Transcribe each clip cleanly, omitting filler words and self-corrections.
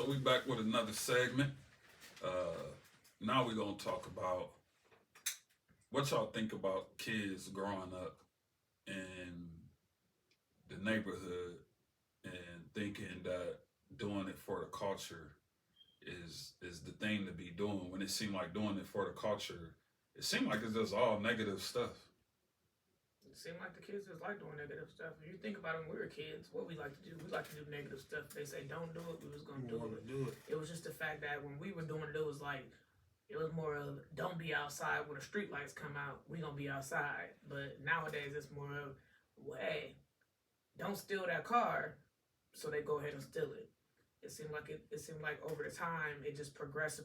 So we back with another segment. Now we're gonna talk about what y'all think about kids growing up in the neighborhood and thinking that doing it for the culture is the thing to be doing when it seemed like doing it for the culture. It seemed like it's just all negative stuff. It seemed like the kids just like doing negative stuff. If you think about it when we were kids, what we like to do, we like to do negative stuff. They say don't do it, we was gonna do it. It was just the fact that when we were doing it, it was like it was more of don't be outside when the street lights come out. We gonna be outside. But nowadays it's more of, well, hey, don't steal that car. So they go ahead and steal it. It seemed like over the time it just progresses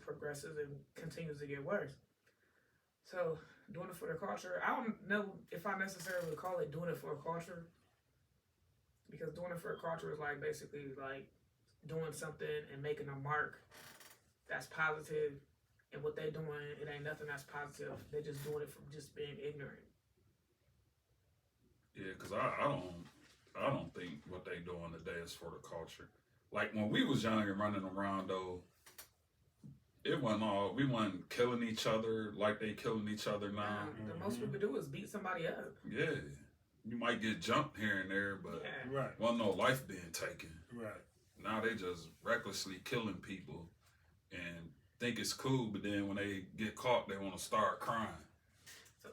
and continues to get worse. So doing it for the culture, I don't know if I necessarily would call it doing it for a culture, because doing it for a culture is like basically like doing something and making a mark that's positive, and what they doing, it ain't nothing that's positive. They just doing it from just being ignorant. Yeah, because I don't think what they doing today is for the culture. Like when we was young and running around though, we wasn't killing each other like they killing each other now. The most people do is beat somebody up. Yeah. You might get jumped here and there, but wasn't no life being taken. Right. Now they just recklessly killing people and think it's cool, but then when they get caught, they want to start crying. So,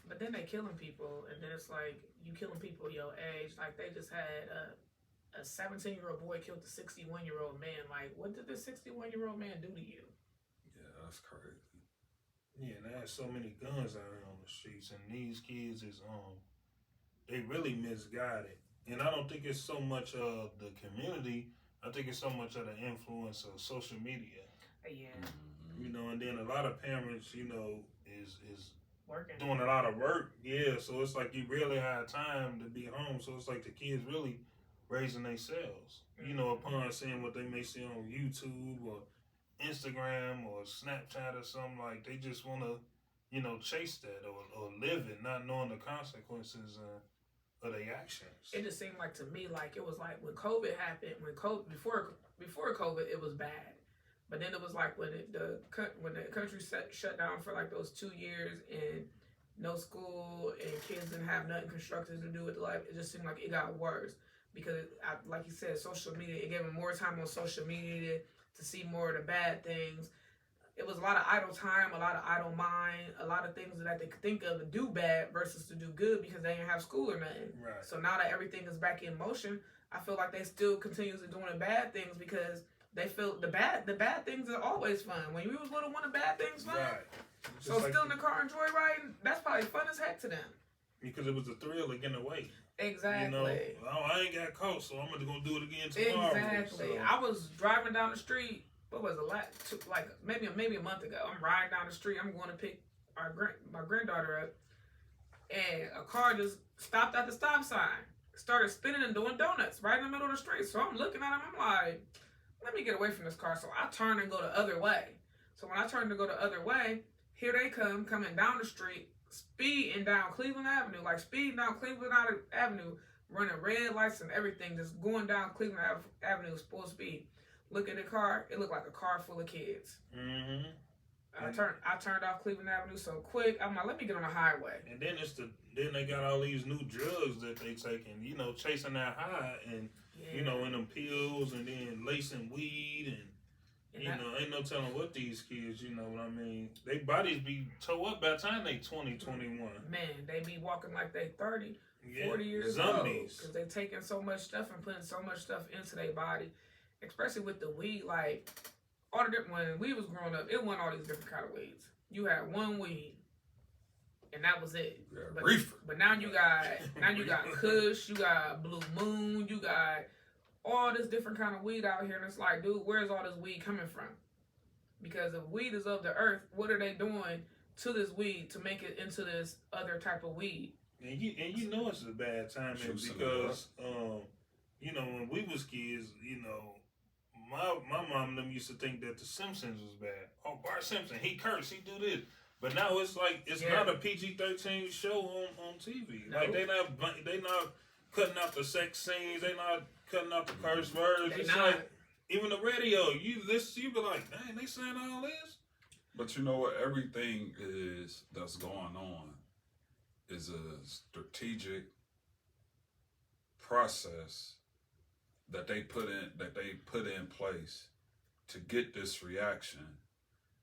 but then they killing people, and then it's like you killing people your age. Like they just had a 17-year-old boy killed a 61-year-old man. Like, what did this 61-year-old man do to you? Yeah, that's crazy. Yeah, there's so many guns out here on the streets, and these kids is they really misguided. And I don't think it's so much of the community. I think it's so much of the influence of social media. Yeah. You know, and then a lot of parents, you know, is working, doing a lot of work. Yeah, so it's like you really have time to be home. So it's like the kids really raising themselves. You know, upon seeing what they may see on YouTube or Instagram or Snapchat or something, like they just want to, you know, chase that or live it, not knowing the consequences of their actions. It just seemed like to me like it was like when COVID happened, before COVID it was bad, but then it was like when the country shut down for like those 2 years and no school and kids didn't have nothing constructive to do with life. It just seemed like it got worse because, like you said, social media. It gave them more time on social media to see more of the bad things. It was a lot of idle time, a lot of idle mind, a lot of things that they could think of to do bad versus to do good because they didn't have school or nothing. Right. So now that everything is back in motion, I feel like they still continuously doing the bad things because they feel the bad things are always fun. When you was little, one of the bad things fun. Right. So like still in the car and joyriding, that's probably fun as heck to them. Because it was a thrill of getting away. Exactly. You know, I ain't got caught, so I'm gonna do it again tomorrow. Exactly. So. I was driving down the street. What was it? Like maybe a month ago. I'm riding down the street. I'm going to pick my granddaughter up, and a car just stopped at the stop sign, started spinning and doing donuts right in the middle of the street. So I'm looking at him. I'm like, let me get away from this car. So I turn and go the other way. So when I turn to go the other way, here they coming down the street, speeding down Cleveland Avenue, running red lights and everything, just going down Cleveland Avenue full speed. Look at the car, it looked like a car full of kids. Mm-hmm. I turned off Cleveland Avenue so quick. I'm like, let me get on the highway. And then then they got all these new drugs that they taking, you know, chasing that high and you know, in them pills and then lacing weed and you know, ain't no telling what these kids, you know what I mean? They bodies be tore up by the time they 20, 21. Man, they be walking like they 30, 40 years zombies. old. Because they taking so much stuff and putting so much stuff into their body. Especially with the weed, like, when we was growing up, it wasn't all these different kind of weeds. You had one weed, and that was it. Yeah, but now you got Kush, you got Blue Moon, you got all this different kind of weed out here, and it's like, dude, where's all this weed coming from? Because if weed is of the earth, what are they doing to this weed to make it into this other type of weed? And you know it's a bad time because you know, when we was kids, you know, my mom and them used to think that The Simpsons was bad. Oh, Bart Simpson, he cursed, he do this. But now it's like it's not a PG-13 show on TV. Nope. Like they not cutting out the sex scenes. They not cutting out the curse words. They it's not. like Even the radio, you listen, you be like, dang, they saying all this. But you know what? Everything that's going on is a strategic process that they put in place to get this reaction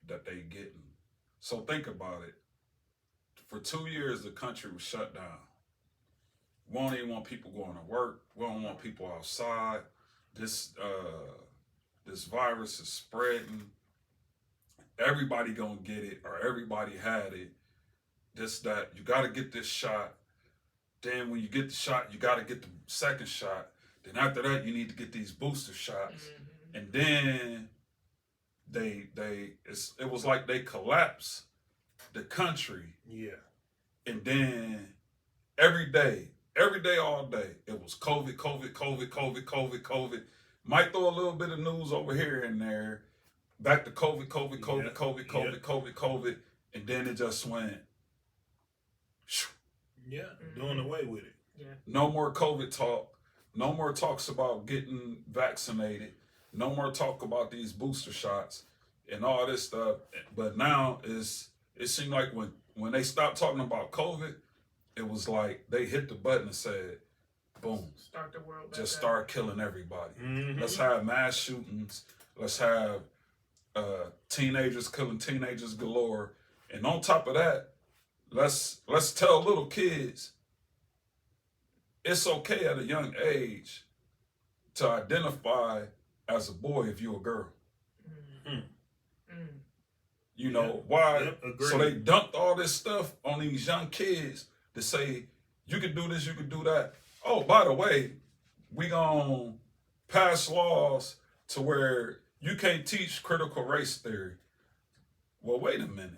that they getting. So think about it. For 2 years, the country was shut down. We don't even want people going to work. We don't want people outside. This virus is spreading. Everybody gonna get it, or everybody had it. That you got to get this shot. Then when you get the shot, you got to get the second shot. Then after that, you need to get these booster shots. Mm-hmm. And then it was like they collapsed the country. Yeah. And then every day, all day, it was COVID, COVID, COVID, COVID, COVID, COVID. Might throw a little bit of news over here and there. Back to COVID, COVID, COVID, COVID, COVID, COVID, COVID. And then it just went. Yeah, doing away with it. Yeah. No more COVID talk. No more talks about getting vaccinated. No more talk about these booster shots and all this stuff. But now it seemed like when they stopped talking about COVID, it was like they hit the button and said, boom. Start the world back just up. start killing everybody. Mm-hmm. Let's have mass shootings. Let's have teenagers killing teenagers galore. And on top of that, let's tell little kids it's okay at a young age to identify as a boy if you're a girl. Mm. You know why? So they dumped all this stuff on these young kids to say you can do this, you can do that. Oh, by the way, we gonna pass laws to where you can't teach critical race theory. Well, wait a minute.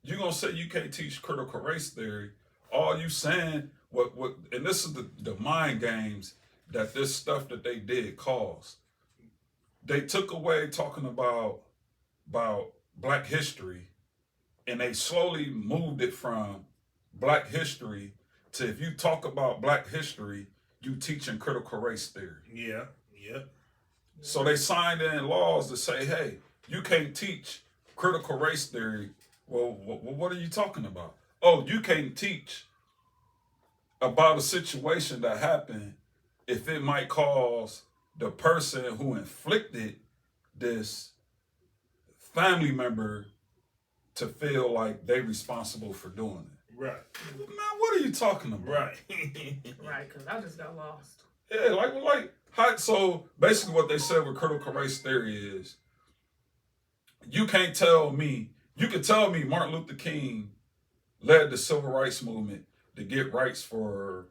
You're gonna say you can't teach critical race theory. All you saying what and this is the mind games that this stuff that they did caused. They took away talking about Black history, and they slowly moved it from Black history to if you talk about Black history, you teaching critical race theory. Yeah. So they signed in laws to say, hey, you can't teach critical race theory. Well, what are you talking about? Oh, you can't teach about a situation that happened if it might cause the person who inflicted this family member to feel like they responsible for doing it. Right. Man, what are you talking about? Right. Right, because I just got lost. Yeah, so basically what they said with critical race theory is you can tell me Martin Luther King led the civil rights movement to get rights for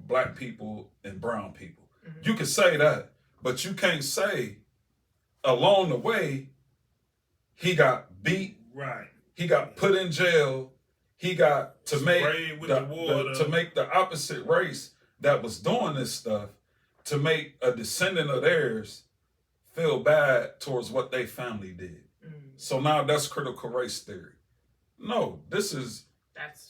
Black people and brown people. Mm-hmm. You can say that, but you can't say along the way he got beat. Right. He got put in jail. He got to make the opposite race that was doing this stuff to make a descendant of theirs feel bad towards what they family did. Mm. So now that's critical race theory. No, that's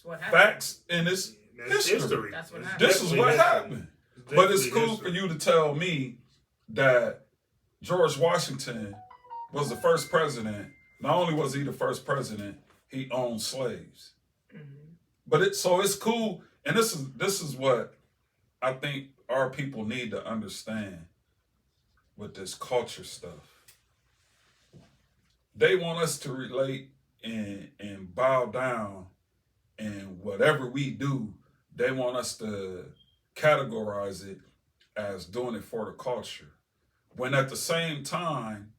what happened. Facts in this history. That's what happened. This is what happened. But it's cool for you to tell me that George Washington was the first president. Not only was he the first president, he owned slaves. Mm-hmm. But it's cool, and this is what I think our people need to understand with this culture stuff. They want us to relate and bow down, and whatever we do, they want us to categorize it as doing it for the culture. When at the same time,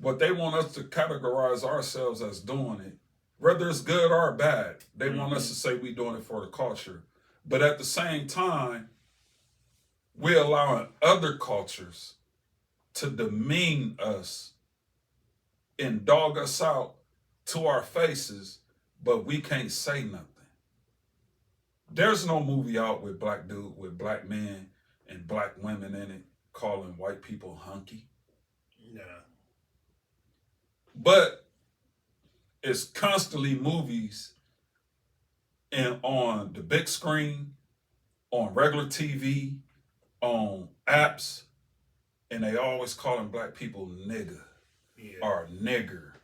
what they want us to categorize ourselves as doing it, whether it's good or bad, they want us to say we're doing it for the culture. But at the same time, we're allowing other cultures to demean us and dog us out to our faces, but we can't say nothing. There's no movie out with Black men and Black women in it calling white people hunky. Nah. But it's constantly movies and on the big screen, on regular TV, on apps, and they always calling black people nigga or nigger.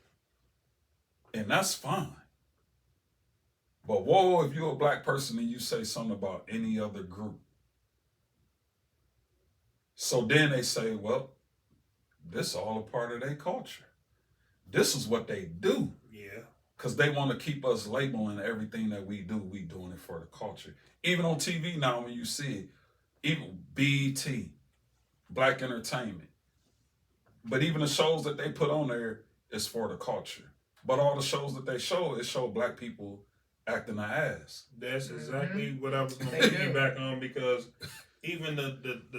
And that's fine. But whoa, if you're a black person and you say something about any other group. So then they say, well, this is all a part of their culture. This is what they do. Yeah. Because they want to keep us labeling everything that we do. We doing it for the culture. Even on TV now, when you see it, even BET, Black Entertainment. But even the shows that they put on there is for the culture. But all the shows that they show, it show black people acting their ass. That's exactly what I was going to piggyback on, because even the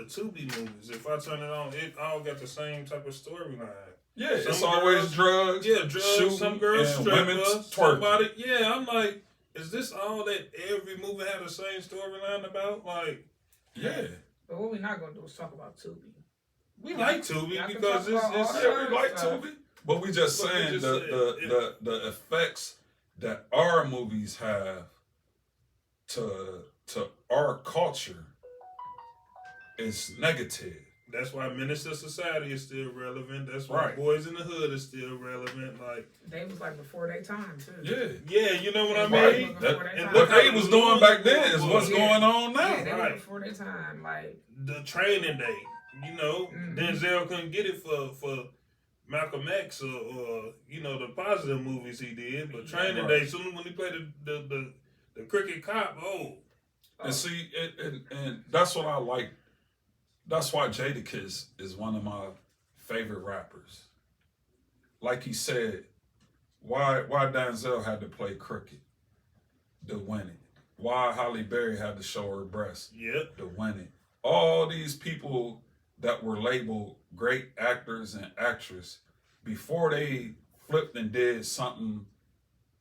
Tubi movies, if I turn it on, it all got the same type of storyline. Yeah, it's always drugs. Yeah, drugs. Shooting, some girls and strip women us. twerking. Somebody. Yeah, I'm like, is this all that every movie had the same storyline about? Like, yeah. But what we're not gonna do is talk about Tubi. We like Tubi Y'all can because talk it's about Yeah, we like Tubi. But we just saying the effects that our movies have to our culture is negative. That's why Minister Society is still relevant. That's why Right. Boys in the Hood is still relevant. Like, They was like before their time too. yeah, you know what I Right. mean? And What they was doing back then is what's going on now. Yeah, they Right. were before their time. Like The Training Day. You know, Denzel couldn't get it for Malcolm X or you know, the positive movies he did, but Training Day, soon when he played the cricket cop, And see, and that's what I like. That's why Jadakiss is one of my favorite rappers. Like he said, why Denzel had to play cricket to win it? Why Halle Berry had to show her breast to win it? All these people that were labeled great actors and actresses, before they flipped and did something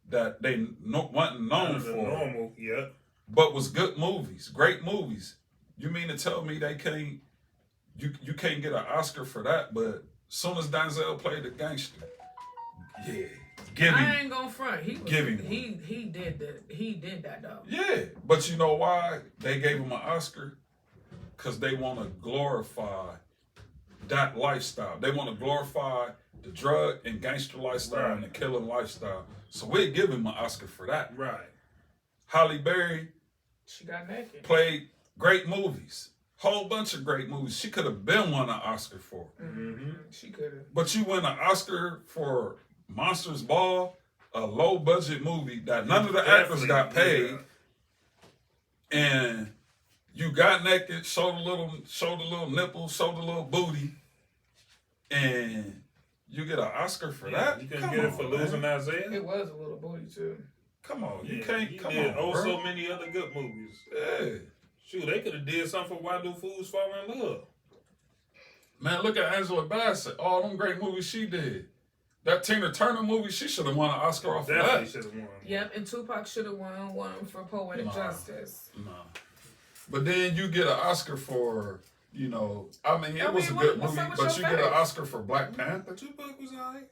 that they wasn't known for, normal, but was good movies, great movies. You mean to tell me they can't? You can't get an Oscar for that? But soon as Denzel played the gangster, give him. I ain't gonna front. He did that though. Yeah, but you know why they gave him an Oscar? Because they want to glorify that lifestyle. They want to glorify the drug and gangster lifestyle and the killing lifestyle. So we give him an Oscar for that. Right. Halle Berry, she got naked. Played great movies. Whole bunch of great movies. She could have been won an Oscar for. She could have. But you win an Oscar for Monsters Ball, a low budget movie that none of the actors got paid, and you got naked, showed a little nipple, showed a little booty, and you get an Oscar for that? You couldn't get it for losing Isaiah? It was a little booty too. Come on, you did so many other good movies. Yeah. Shoot, they could have did something for Why Do Fools Fall in Love? Man, look at Angela Bassett. All them great movies she did. That Tina Turner movie, she should have won an Oscar off of that. Definitely should have won. Yep, and Tupac should have won one for Poetic Justice. Nah. But then you get an Oscar for, you know, I mean, it was a good movie, but you get an Oscar for Black Panther. Tupac was alright.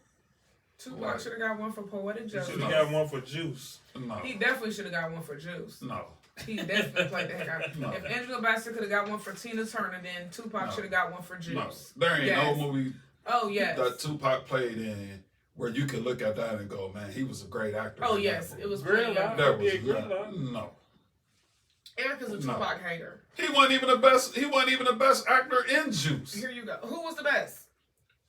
Tupac should have got one for Poetic Justice. Should have got one for Juice. No. He definitely should have got one for Juice. No. He definitely played the heck out. No. If Angela Bassett could have got one for Tina Turner, then Tupac should have got one for Juice. No. There ain't no movie that Tupac played in where you could look at that and go, man, he was a great actor. Oh, yes. It was great. That was no. Erica's a Tupac hater. He wasn't even the best actor in Juice. Here you go. Who was the best?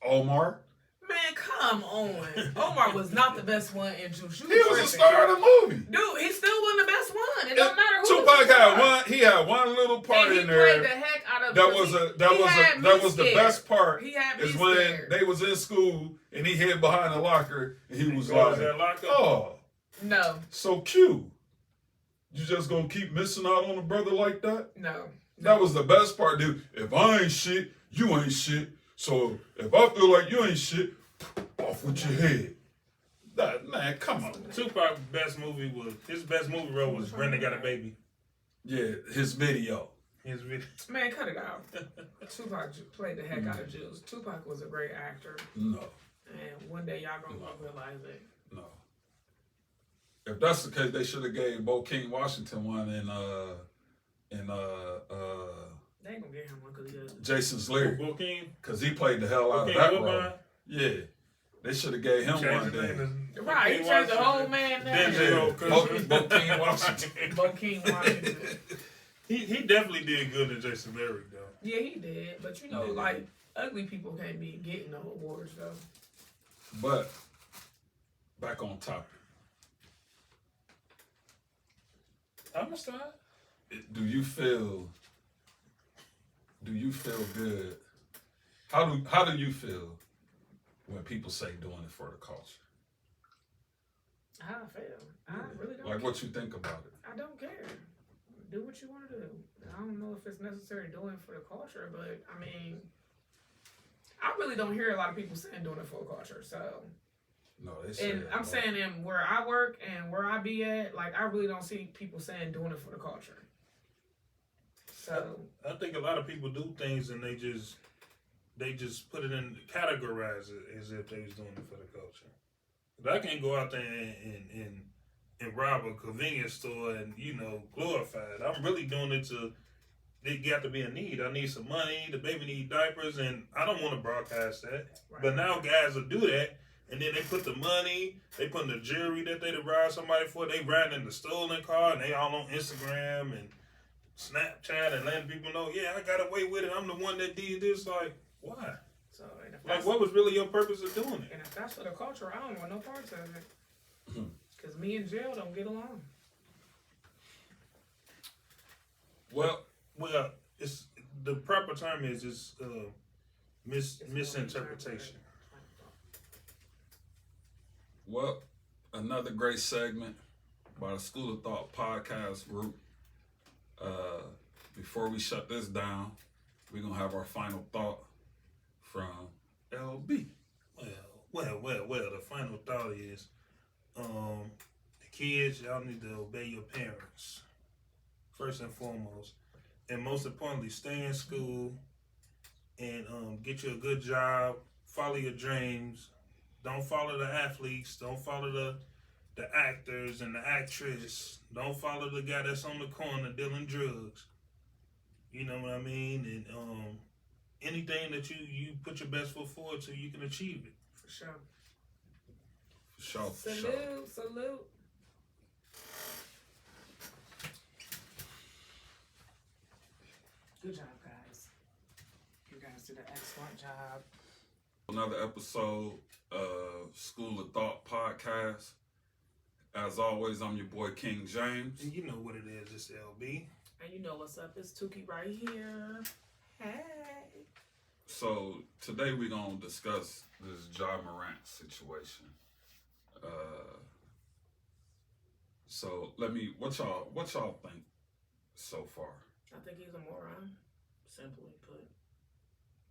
Omar. Man, come on. Omar was not the best one in Juice. He was a star of the movie. Dude, he still wasn't the best one. It don't matter who. Tupac had one little part in there. He played the heck out of that was the best part. He had is when they was in school and he hid behind the locker and he was like, "Oh, no, so cute. You just gonna keep missing out on a brother like that?" No. That was the best part, dude. If I ain't shit, you ain't shit. So if I feel like you ain't shit, off with your head. Man, come on. Tupac's best movie role was Brenda Got a Baby. Yeah, his video. Man, cut it out. Tupac played the heck out of Juice. Tupac was a great actor. No. And one day y'all gonna realize it. No. If that's the case, they should have gave Bo King Washington one in They ain't gonna get him one because he does. Jason's lyric. Bokeem? Because he played the hell out of that role. Yeah. They should have gave him one then. Right, he changed the whole man name. Bokeem Washington. Bokeem Washington. He definitely did good in Jason Lyric, though. Yeah, he did. But you know, like, ugly people can't be getting no awards, though. But, back on topic. I'm gonna start. Do you feel good? How do you feel when people say doing it for the culture? How I feel? I really don't. Like, what you think about it? I don't care. Do what you want to do. I don't know if it's necessary doing it for the culture, but I mean, I really don't hear a lot of people saying doing it for the culture. So, no, they say. And I'm saying in where I work and where I be at, like I really don't see people saying doing it for the culture. So I think a lot of people do things and they just put it in, categorize it as if they was doing it for the culture. But I can't go out there and rob a convenience store and, glorify it. I'm really doing it to, they got to be a need. I need some money, the baby need diapers, and I don't want to broadcast that. Right. But now guys will do that, and then they put the money, they put the jewelry that they robbed somebody for, they riding in the stolen car, and they all on Instagram and Snapchat and letting people know, yeah, I got away with it. I'm the one that did this. Like, why? So, like, what was really your purpose of doing it? And if that's for the culture, I don't want no parts of it. Because me and jail don't get along. Well, it's the proper term is misinterpretation. Well, another great segment by the School of Thought podcast group. Before we shut this down, we're gonna have our final thought from LB. Well. The final thought is, the kids, y'all need to obey your parents first and foremost, and most importantly, stay in school and get you a good job. Follow your dreams. Don't follow the athletes. Don't follow the actors and the actress. Don't follow the guy that's on the corner dealing drugs. You know what I mean? And anything that you put your best foot forward to, you can achieve it. For sure. Salute. Good job, guys. You guys did an excellent job. Another episode of School of Thought podcast. As always, I'm your boy King James. And you know what it is, it's LB. And you know what's up, it's Tukey right here. Hey. So today we're gonna discuss this John Morant situation. So what y'all think so far? I think he's a moron, simply put.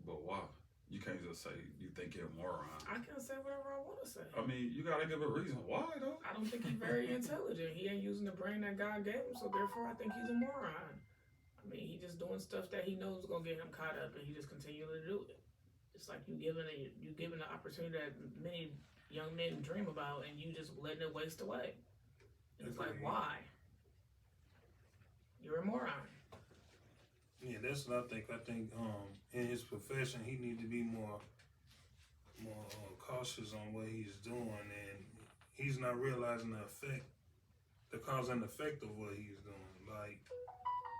But why? You can't just say you think you're a moron. I can say whatever I want to say. I mean, you gotta give a reason why, though. I don't think he's very intelligent. He ain't using the brain that God gave him, so therefore I think he's a moron. I mean, he just doing stuff that he knows is gonna get him caught up, and he just continually do it. It's like you giving the opportunity that many young men dream about, and you just letting it waste away. And it's like, why? You're a moron. Yeah, that's what I think. I think in his profession, he need to be more cautious on what he's doing, and he's not realizing the cause and effect of what he's doing. Like,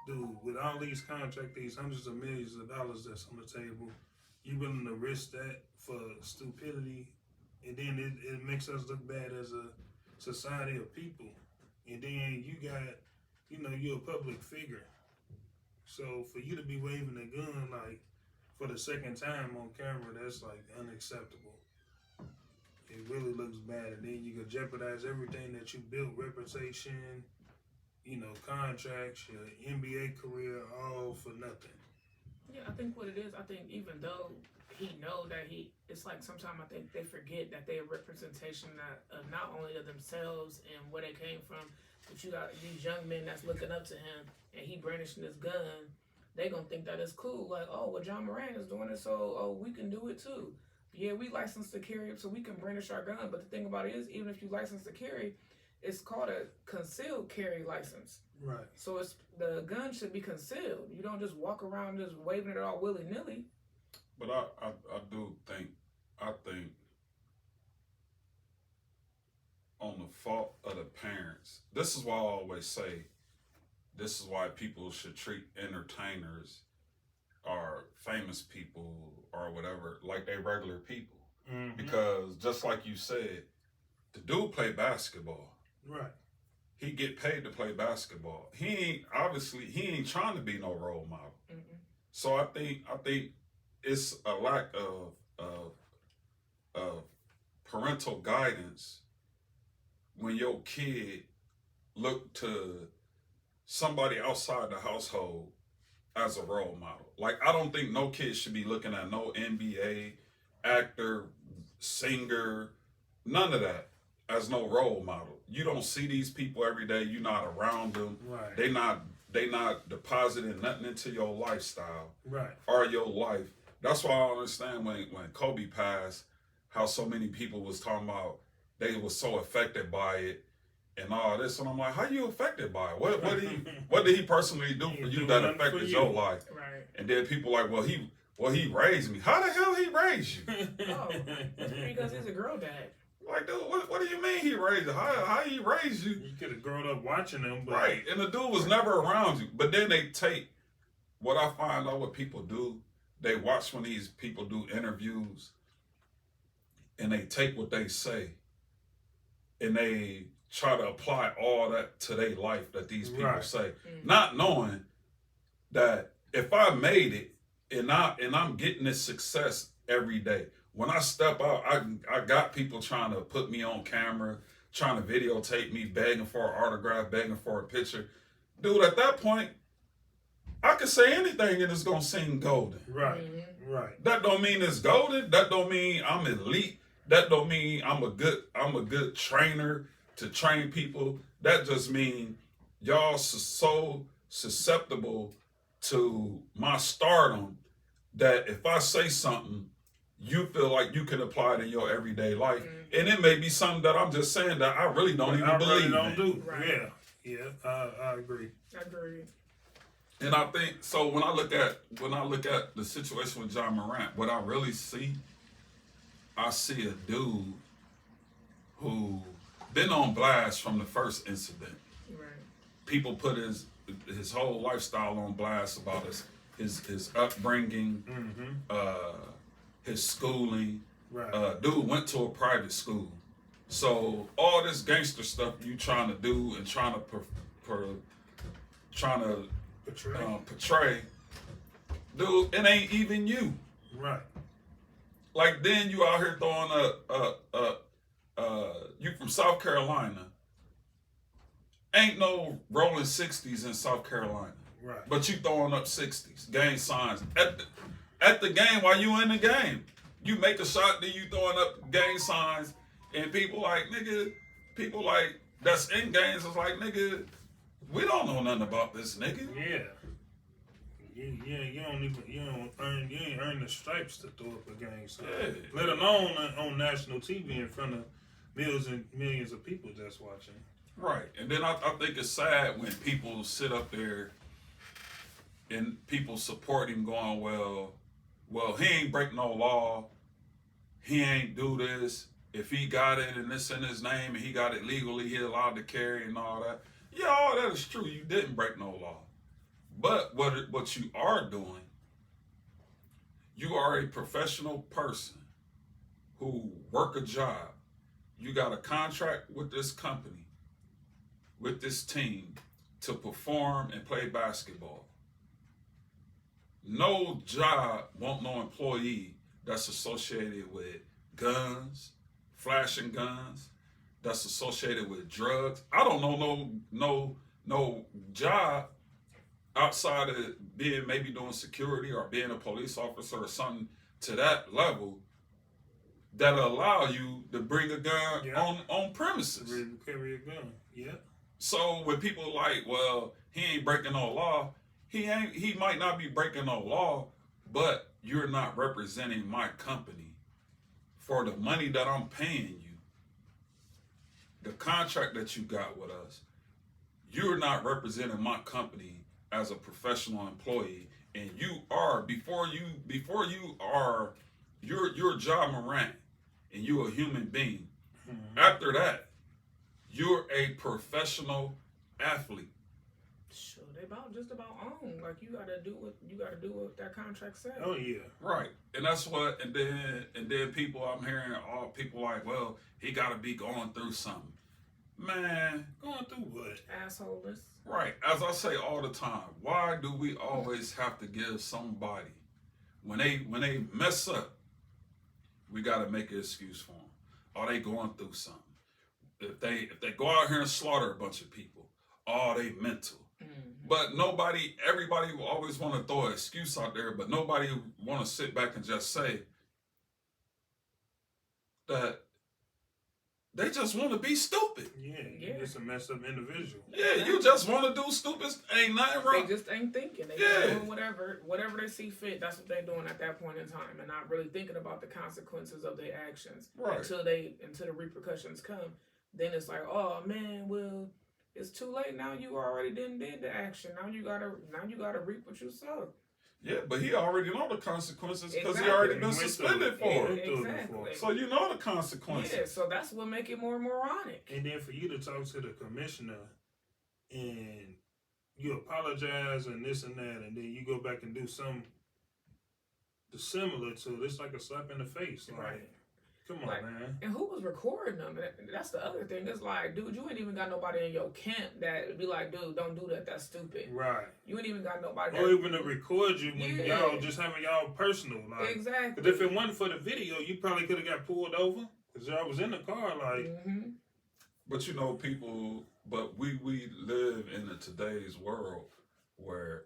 dude, with all these contracts, these hundreds of millions of dollars that's on the table, you willing to risk that for stupidity, and then it makes us look bad as a society of people. And then you got, you're a public figure. So for you to be waving a gun like for the second time on camera, that's like unacceptable. It really looks bad, and then you could jeopardize everything that you built, reputation, contracts, your NBA career, all for nothing. Yeah, I think what it is, I think even though he know that it's like sometimes I think they forget that they're a representation of not only of themselves and where they came from, but you got these young men that's looking up to him, and he brandishing his gun. They gonna think that it's cool, like, oh, well, John Morant is doing it, so we can do it too. Yeah, we license to carry it, so we can brandish our gun. But the thing about it is, even if you license to carry, it's called a concealed carry license. Right. So it's the gun should be concealed. You don't just walk around just waving it all willy nilly. But I do think on the fault of the parents. This is why I always say, this is why people should treat entertainers or famous people or whatever like they regular people. Mm-hmm. Because just like you said, the dude play basketball. Right. He get paid to play basketball. He ain't trying to be no role model. Mm-mm. So I think it's a lack of parental guidance when your kid look to somebody outside the household as a role model. Like, I don't think no kid should be looking at no NBA actor, singer, none of that as no role model. You don't see these people every day. You're not around them. Right. They not depositing nothing into your lifestyle. Right. Or your life. That's why I understand when Kobe passed, how so many people was talking about they was so affected by it and all this. And I'm like, how you affected by it? What did he personally do for you that affected your life? Right. And then people like, well, he raised me. How the hell he raised you? Oh, because he's a girl dad. Like, dude, what do you mean he raised you? How he raised you? You could have grown up watching him, but right. And the dude was never around you. But then they take what I find out what people do. They watch when these people do interviews, and they take what they say, and they try to apply all that to their life that these people say, not knowing that if I made it and I'm getting this success every day. When I step out, I got people trying to put me on camera, trying to videotape me, begging for an autograph, begging for a picture. Dude, at that point, I could say anything and it's gonna seem golden. Right, mm-hmm. Right. That don't mean it's golden. That don't mean I'm elite. That don't mean I'm a good trainer to train people. That just mean y'all so susceptible to my stardom that if I say something, you feel like you can apply it in your everyday life. Mm-hmm. And it may be something that I'm just saying that I really don't even believe in. Don't do. Right. Yeah, I agree. I agree. And I think so. When I look at the situation with John Morant, what I really see, I see a dude who been on blast from the first incident. Right. People put his whole lifestyle on blast about his upbringing, mm-hmm. His schooling. Right. Dude went to a private school, so all this gangster stuff you trying to do and trying to portray, dude, it ain't even you. Right. Like, then you out here throwing you from South Carolina. Ain't no rolling 60s in South Carolina. Right. But you throwing up 60s, gang signs. At the game, while you in the game, you make a shot, then you throwing up gang signs, and people like that's in games, it's like, nigga, we don't know nothing about this nigga. Yeah. You ain't earn the stripes to throw up a gang sign. Yeah. Let alone on national TV in front of millions of people that's watching. Right. And then I think it's sad when people sit up there and people support him going, well, he ain't break no law. He ain't do this. If he got it and it's in his name and he got it legally, he allowed to carry and all that. Yeah, all that is true. You didn't break no law. But what you are doing, you are a professional person who work a job. You got a contract with this company, with this team, to perform and play basketball. No job want no employee that's associated with guns, flashing guns, that's associated with drugs. I don't know no job outside of being maybe doing security or being a police officer or something to that level that allow you to bring a gun on premises. Carry a gun. Yeah. So when people like, well, he ain't breaking no law, he might not be breaking no law, but you're not representing my company for the money that I'm paying you. the contract that you got with us, you're not representing my company as a professional employee, and you are before you are you're John Morant, and you're a human being. Mm-hmm. After that, you're a professional athlete. Sure, they just about own. Like you gotta do what that contract says. Oh yeah, Right, and that's what. And then people, I'm hearing all people like, well, he got to be going through something. Man, going through what? Assholeness. right. As I say all the time, why do we always have to give somebody when they mess up? We got to make an excuse for them. Are they going through something? If they go out here and slaughter a bunch of people, they mental. Mm-hmm. But everybody will always want to throw an excuse out there, but nobody want to sit back and just say that they just want to be stupid. Yeah, you're just a messed up individual. Yeah, you just want to do stupid. Ain't nothing wrong. They just ain't thinking. They Yeah. just doing whatever they see fit. That's what they're doing at that point in time, and not really thinking about the consequences of their actions Right. until the repercussions come. Then it's like, oh man, well, it's too late now. You already did the action. Now you gotta reap what you sow. Yeah, but he already know the consequences because Exactly. he already He been went through suspended it. for He it. went through it Exactly. before. So you know the consequences. Yeah, so that's what make it more moronic. And then for you to talk to the commissioner and you apologize and this and that, and then you go back and do something similar to it, it's like a slap in the face. Like, Right. come on, Like, man. And who was recording them? That's the other thing. It's like, dude, you ain't even got nobody in your camp that be like, dude, don't do that. That's stupid. Right. You ain't even got nobody. Or even to record you when Yeah. y'all just having y'all personal. Like, Exactly. because if it wasn't for the video, you probably could have got pulled over because y'all was in the car. Like, Mm-hmm. But you know, we live in today's world where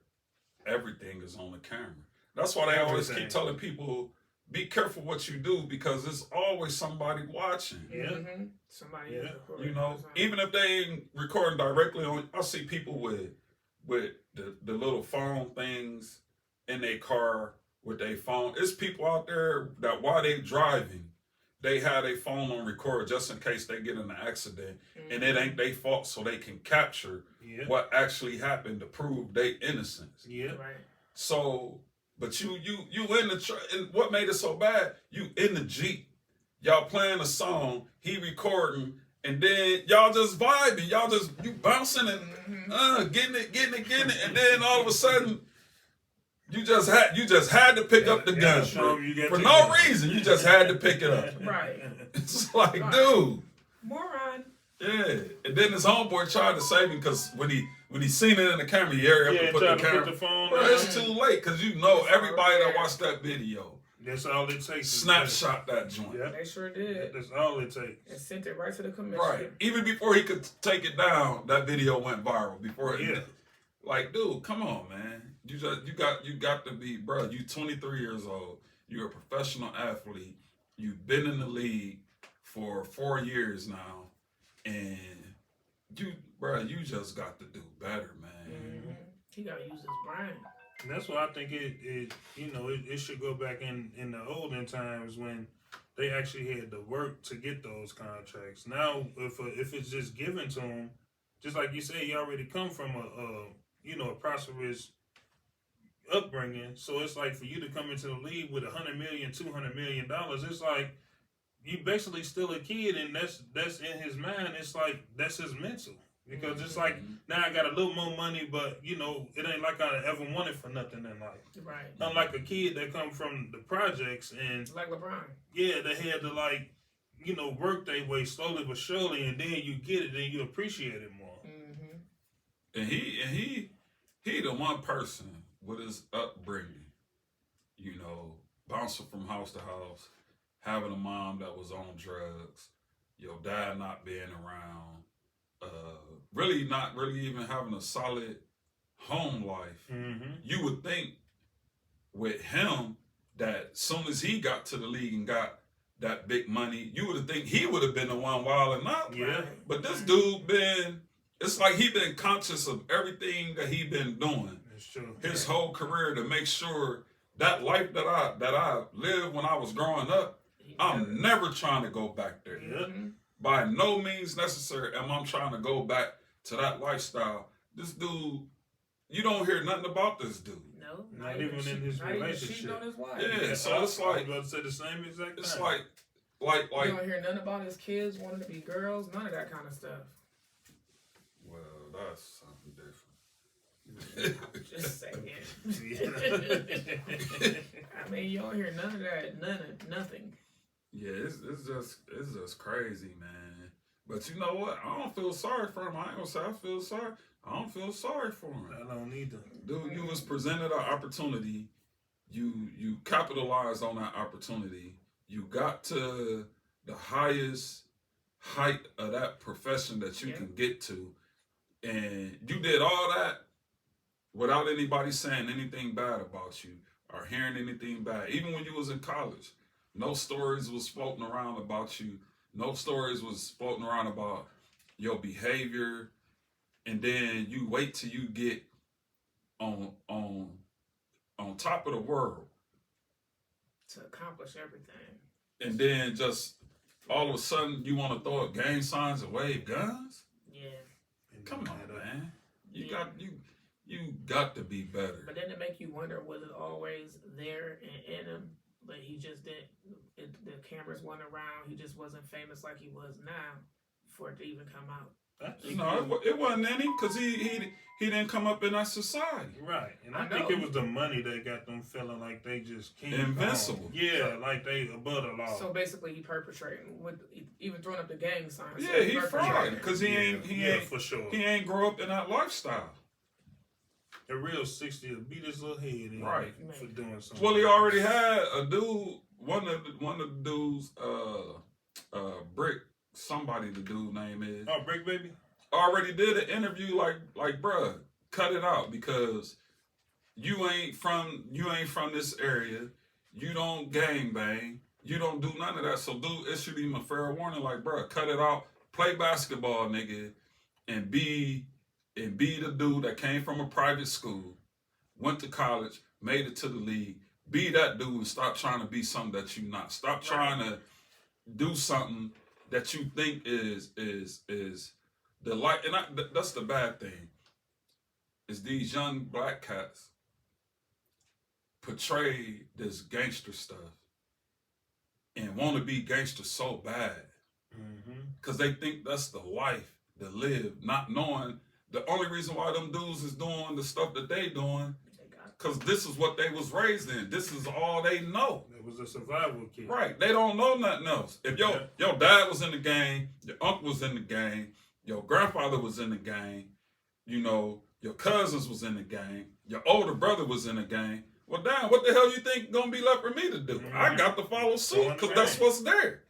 everything is on the camera. That's why they always keep Everything. telling people, be careful what you do because there's always somebody watching. Yeah. Mm-hmm. Somebody is Yeah. recording. You know, even if they ain't recording directly on, I see people with the little phone things in their car with their phone. It's people out there that while they driving, they have their phone on record just in case they get in an accident and it ain't their fault, so they can capture yeah. what actually happened to prove their innocence. Yeah. Right. So, but you in the and what made it so bad? You in the Jeep, y'all playing a song, he recording, and then y'all just vibing, you bouncing and getting it, and then all of a sudden you just had to pick up the gun for no reason. You just had to pick it up. Right. It's like, Right. dude, Moron. yeah. And then his homeboy tried to save him because when he seen it in the camera, he hurried up and put the tried to camera. put the phone Bro, on. it's too late because you know everybody that watched that video That's all it takes. snapshot that joint. Yeah. They sure did. That's all it takes. And sent it right to the commission. Right. Even before he could take it down, that video went viral. Before it, Yeah. like, dude, come on, man. You got to be, bro. You 23 years old. You're a professional athlete. You've been in the league for 4 years now, and you just got to do better, man. Mm-hmm. He gotta use his brain. And that's why I think it should go back in the olden times when they actually had to work to get those contracts. Now, if it's just given to them, just like you say, you already come from a prosperous upbringing. So it's like for you to come into the league with $100 million, $200 million, it's like you basically still a kid, and that's in his mind. It's like that's his mental. Because it's like, now I got a little more money, but, it ain't like I ever wanted for nothing in life. Right. Unlike a kid that come from the projects and, Like LeBron. yeah, they had to, work their way slowly but surely, and then you get it, and you appreciate it more. Mm-hmm. And he the one person with his upbringing, bouncing from house to house, having a mom that was on drugs, your dad not being around, really not really even having a solid home life. Mm-hmm. You would think with him that soon as he got to the league and got that big money, you would think he would have been the one wilding out. Yeah. But this dude it's like he been conscious of everything that he been doing That's true. his whole career to make sure that life that I lived when I was growing up, I'm never trying to go back there. Yeah. Mm-hmm. by no means necessary am I trying to go back to that lifestyle. This dude, you don't hear nothing about this dude. No, not even in his relationship. On his wife. Yeah, so it's like, I was about to say the same exact thing. it's like you don't hear nothing about his kids wanting to be girls, none of that kind of stuff. Well, that's something different. Just saying. I mean, you don't hear none of that, nothing. Yeah, it's just crazy, man. But you know what? I don't feel sorry for him. I ain't gonna say I feel sorry. I don't feel sorry for him. I don't either. Dude, you was presented an opportunity. You capitalized on that opportunity. You got to the highest height of that profession that you can get to. And you did all that without anybody saying anything bad about you or hearing anything bad. Even when you was in college, no stories was floating around about you. No stories was floating around about your behavior. And then you wait till you get on top of the world to accomplish everything. And then just all of a sudden you want to throw up gang signs and wave guns? Yeah. Come on, man. You got to be better. But then it make you wonder, was it always there and in him, but he just didn't, the cameras weren't around, he just wasn't famous like he was now for it to even come out. No, it wasn't any, because he didn't come up in that society. Right. And I think it was the money that got them feeling like they just can't. Invincible. Yeah, like they above the law. So basically he perpetrating, with even throwing up the gang signs. Yeah, he fried, because he ain't for sure. He ain't grow up in that lifestyle. A real 60 will beat his little head in for doing something. Well, he already had a dude, one of the dudes, Brick, somebody the dude name is. Oh, Brick Baby? Already did an interview like, bruh, cut it out, because you ain't from this area. You don't gangbang. You don't do none of that. So dude issued him a fair warning, like, bruh, cut it out. Play basketball, nigga, and be the dude that came from a private school, went to college, made it to the league. Be that dude and stop trying to be something that you not. Stop trying to do something that you think is the light. And that's the bad thing. Is these young black cats portray this gangster stuff and want to be gangster so bad because they think that's the life to live, not knowing the only reason why them dudes is doing the stuff that they doing, because this is what they was raised in. This is all they know. It was a survival kid. Right. They don't know nothing else. If your dad was in the gang, your uncle was in the gang, your grandfather was in the gang, your cousins was in the gang, your older brother was in the gang, well, damn, what the hell you think gonna be left for me to do? I got to follow suit, because that's what's there.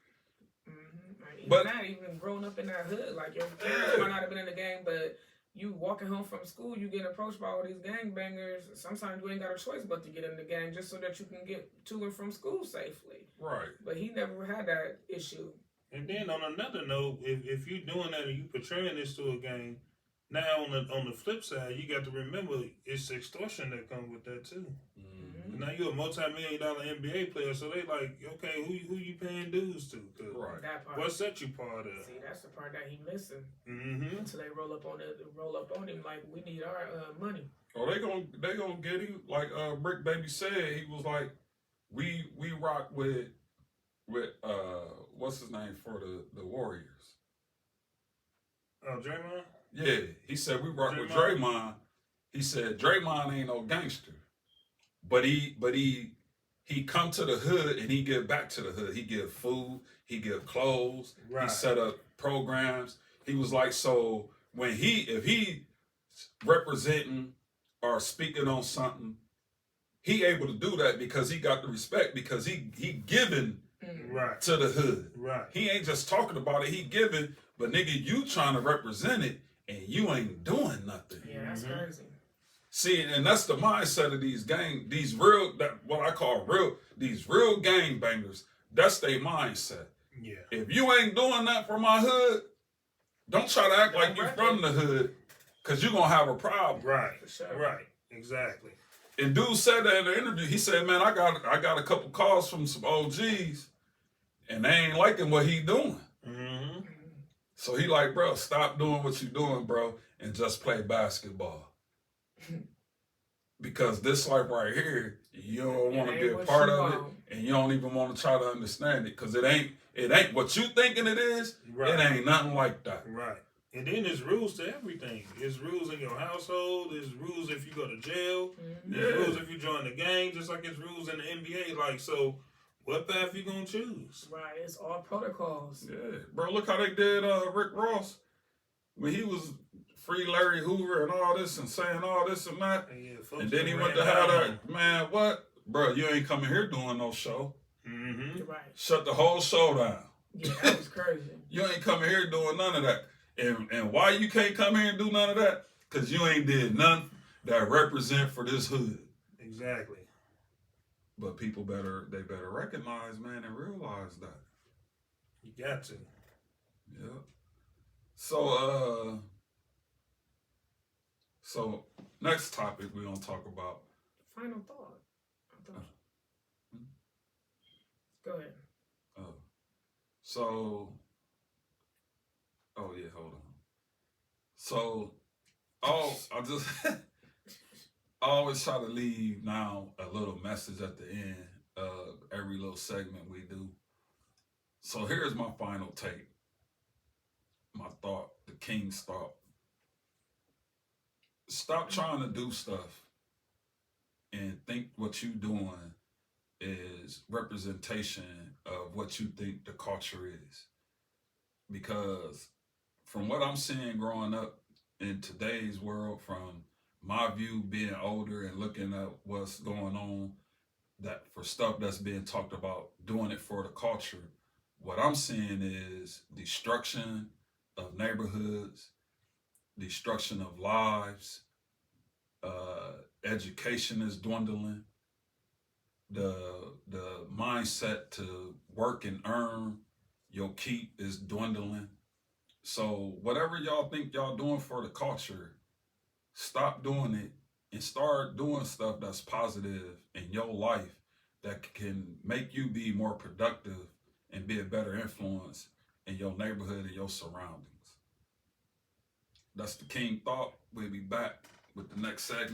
But not even growing up in that hood, like your parents might not have been in the gang, but you walking home from school, you get approached by all these gangbangers. Sometimes you ain't got a choice but to get in the gang just so that you can get to and from school safely. Right. But he never had that issue. And then on another note, if you're doing that and you portraying this to a gang, now on the flip side, you got to remember it's extortion that comes with that too. Mm-hmm. Now you're a multi-million-dollar NBA player, so they like, okay, who you paying dues to? Right. That part. What set you part of? See, that's the part that he missing. Mm-hmm. Until they roll up on him like, we need our money. Oh, they gonna get him, like Brick Baby said. He was like, we rock with what's his name for the Warriors. Oh, Draymond? Yeah, he said we rock with Draymond. He said Draymond ain't no gangster, but he come to the hood and he give back to the hood. He give food, he give clothes, he set up programs. He was like, so when if he representing or speaking on something, he able to do that because he got the respect, because he giving to the hood. Right. He ain't just talking about it, he giving, but nigga, you trying to represent it and you ain't doing nothing. Yeah, that's crazy. See, and that's the mindset of these real gang bangers. That's their mindset. Yeah. If you ain't doing that for my hood, don't try to act like you from the hood, because you're going to have a problem. Right. For sure. Right. Exactly. And dude said that in the interview. He said, man, I got a couple calls from some OGs, and they ain't liking what he doing. Mm-hmm. So he like, bro, stop doing what you doing, bro, and just play basketball. Because this life right here, you don't want to be a part of it, and you don't even want to try to understand it, because it ain't what you thinking it is. Right. It ain't nothing like that. Right. And then there's rules to everything. There's rules in your household. There's rules if you go to jail. Mm-hmm. There's rules if you join the gang, just like there's rules in the NBA. Like, so what path you gonna choose? Right. It's all protocols. Yeah, bro. Look how they did Rick Ross when he was free Larry Hoover and all this and saying all this and that. And then he went to have that, man, what? Bro, you ain't coming here doing no show. Mm-hmm. Right. Shut the whole show down. Yeah, that was crazy. You ain't coming here doing none of that. And why you can't come here and do none of that? Because you ain't did nothing that represent for this hood. Exactly. But people better recognize, man, and realize that. You got to. Yeah. So next topic we're gonna talk about. Final thought. Go ahead. Oh yeah, hold on. So, I always try to leave now a little message at the end of every little segment we do. So here's my final take. My thought, the king's thought. Stop trying to do stuff and think what you doing is representation of what you think the culture is. Because from what I'm seeing growing up in today's world, from my view being older and looking at what's going on, that for stuff that's being talked about, doing it for the culture, what I'm seeing is destruction of neighborhoods, destruction of lives, education is dwindling, the mindset to work and earn your keep is dwindling. So whatever y'all think y'all doing for the culture, stop doing it and start doing stuff that's positive in your life that can make you be more productive and be a better influence in your neighborhood and your surroundings. That's the King Thought. We'll be back with the next segment.